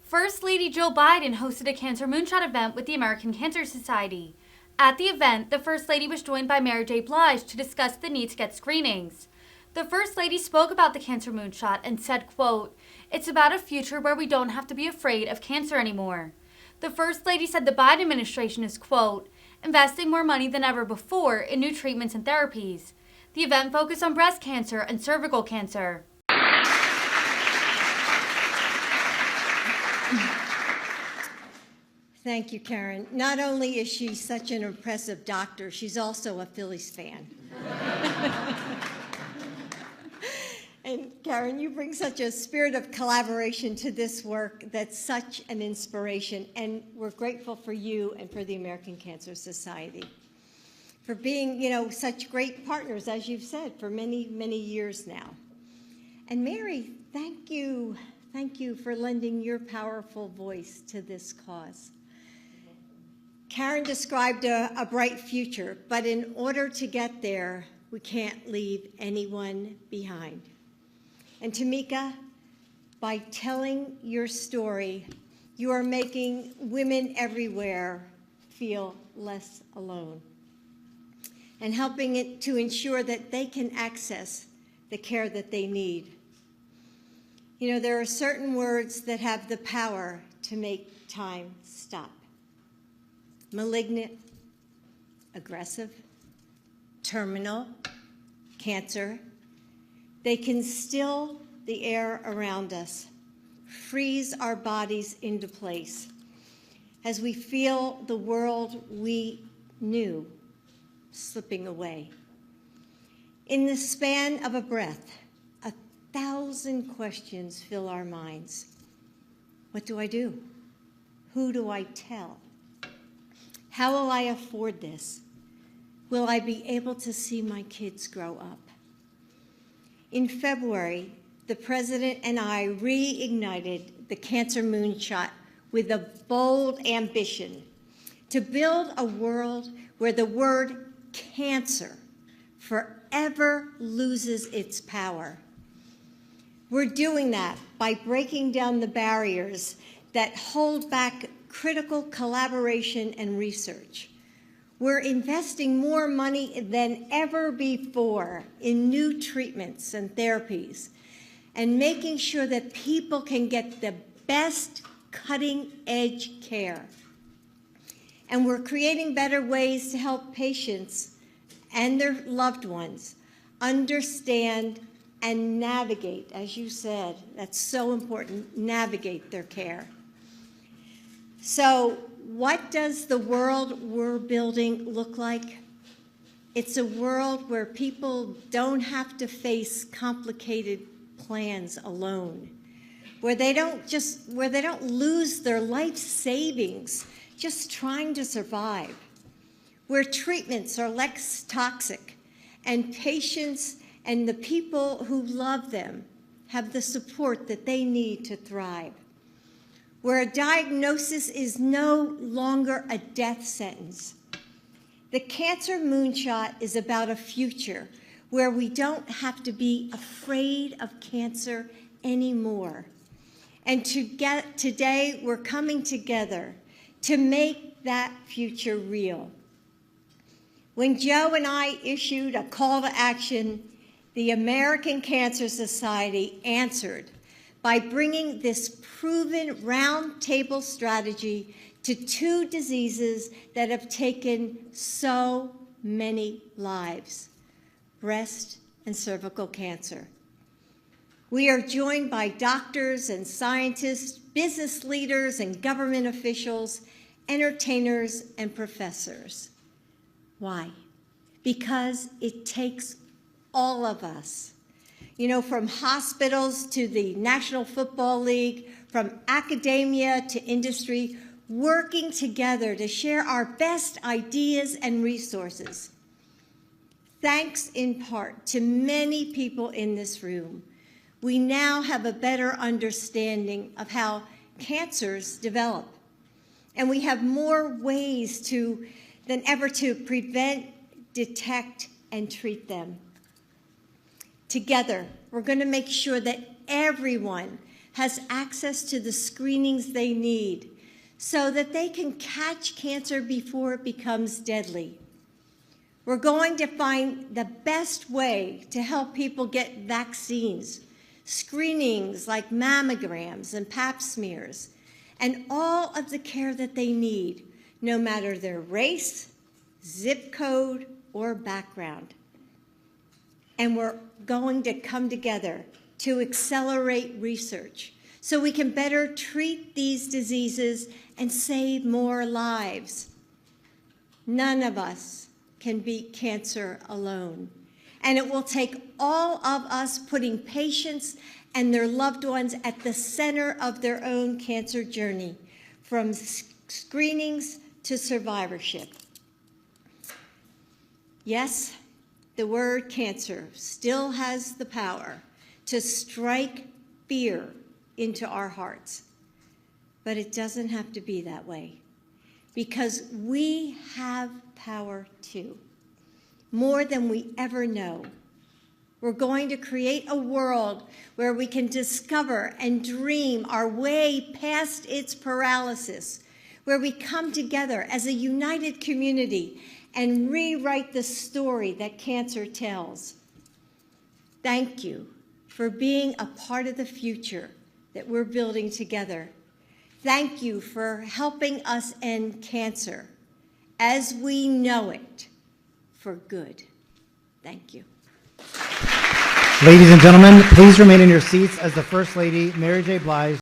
First Lady Joe Biden hosted a Cancer Moonshot event with the American Cancer Society. At the event, the First Lady was joined by Mary J. Blige to discuss the need to get screenings. The First Lady spoke about the Cancer Moonshot and said, quote, "It's about a future where we don't have to be afraid of cancer anymore." The First Lady said the Biden administration is, quote, "investing more money than ever before in new treatments and therapies." The event focused on breast cancer and cervical cancer. Thank you, Karen. Not only is she such an impressive doctor, she's also a Phillies fan. And Karen, you bring such a spirit of collaboration to this work that's such an inspiration, and we're grateful for you and for the American Cancer Society for being, such great partners, as you've said, for many, many years now. And Mary, thank you. Thank you for lending your powerful voice to this cause. Karen described a bright future, but in order to get there, we can't leave anyone behind. And Tamika, by telling your story, you are making women everywhere feel less alone and helping it to ensure that they can access the care that they need. There are certain words that have the power to make time stop. Malignant, aggressive, terminal, cancer. They can still the air around us, freeze our bodies into place as we feel the world we knew slipping away. In the span of a breath, 1,000 questions fill our minds. What do I do? Who do I tell? How will I afford this? Will I be able to see my kids grow up? In February, the President and I reignited the Cancer Moonshot with a bold ambition to build a world where the word cancer forever loses its power. We're doing that by breaking down the barriers that hold back critical collaboration and research. We're investing more money than ever before in new treatments and therapies and making sure that people can get the best cutting-edge care. And we're creating better ways to help patients and their loved ones understand and navigate, as you said, that's so important, navigate their care. So what does the world we're building look like? It's a world where people don't have to face complicated plans alone, where they don't lose their life savings just trying to survive, where treatments are less toxic and patients and the people who love them have the support that they need to thrive, where a diagnosis is no longer a death sentence. The Cancer Moonshot is about a future where we don't have to be afraid of cancer anymore. And today, we're coming together to make that future real. When Joe and I issued a call to action, the American Cancer Society answered by bringing this proven round-table strategy to 2 diseases that have taken so many lives: breast and cervical cancer. We are joined by doctors and scientists, business leaders and government officials, entertainers and professors. Why? Because it takes all of us. From hospitals to the National Football League, from academia to industry, working together to share our best ideas and resources. Thanks in part to many people in this room, we now have a better understanding of how cancers develop. And we have more ways than ever to prevent, detect, and treat them. Together, we're going to make sure that everyone has access to the screenings they need so that they can catch cancer before it becomes deadly. We're going to find the best way to help people get vaccines, screenings like mammograms and pap smears, and all of the care that they need, no matter their race, zip code, or background. And we're going to come together to accelerate research so we can better treat these diseases and save more lives. None of us can beat cancer alone. And it will take all of us putting patients and their loved ones at the center of their own cancer journey, from screenings to survivorship. Yes, the word cancer still has the power to strike fear into our hearts. But it doesn't have to be that way, because we have power too, more than we ever know. We're going to create a world where we can discover and dream our way past its paralysis, where we come together as a united community and rewrite the story that cancer tells. Thank you for being a part of the future that we're building together. Thank you for helping us end cancer as we know it for good. Thank you. Ladies and gentlemen, please remain in your seats as the First Lady, Mary J. Blige,